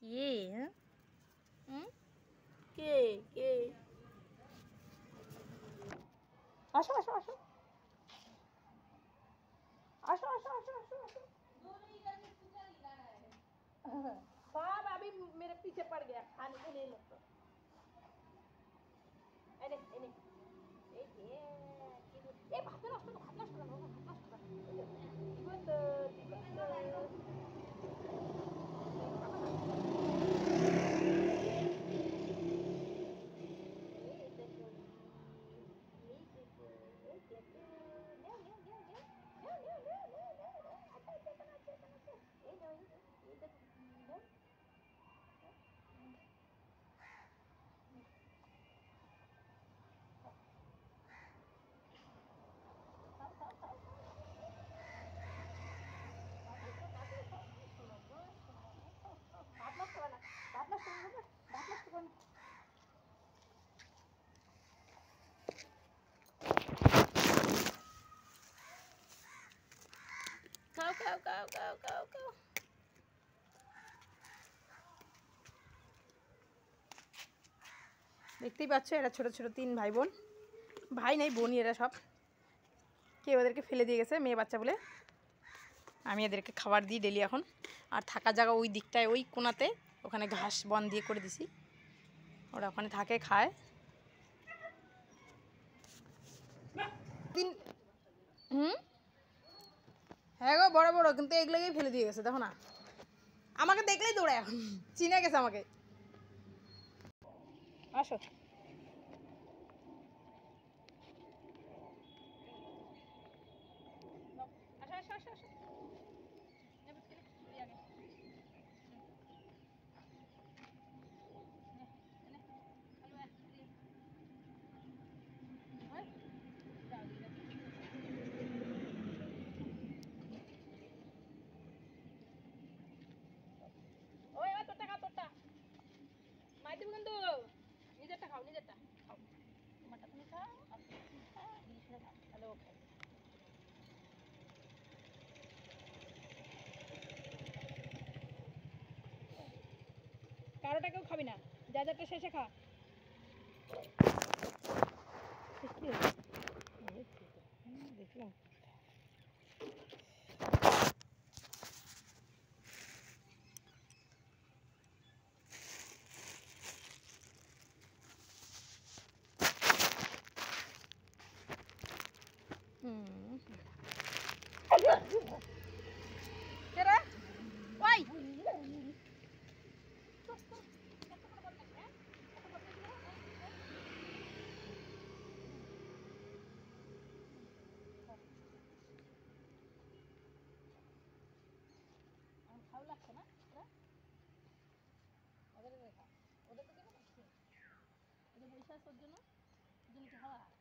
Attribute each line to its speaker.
Speaker 1: কে কে কে আসো আসো আসো আসো আসো আসো আসो আসो सब अभी मेरे पीछे पड़ गया खाने के लिए लोग एने एने ए भात नष्ट कर भात नष्ट कर भात नष्ट कर खाओ खाओ खाओ खाओ खाओ खाओ দেখতেই পাচ্ছ এরা ছোট ছোট 3 ভাই বোন ভাই নাই বোনই এরা সব কেউ ওদেরকে ফেলে দিয়ে গেছে মেয়ে বাচ্চা বলে আমি এদেরকে খাবার দিই ডেলি এখন আর থাকার জায়গা ওই দিকটায় ওই কোণাতে ওখানে ঘাস বন দিয়ে করে দিছি ওরা ওখানে থাকে খায় হ্যাঁ গো বড় বড় কিন্তু এগুলোকেই ফেলে দিয়ে গেছে দেখো না আমাকে দেখলেই দৌড়ায় এখন চিনে গেছে আমাকে আসো কিন্তু নিজেরটা খাও নিজেরটা খাও তোমারটা তুমি খাও আর তুমি খাও হ্যালো কারোটা কেউ খাবি না যা যাটা শেষে খা দেখলাম ভালো লাগছে না ওদের ওদের তো কেমন ওদের বৈশাখ জন্য খাওয়া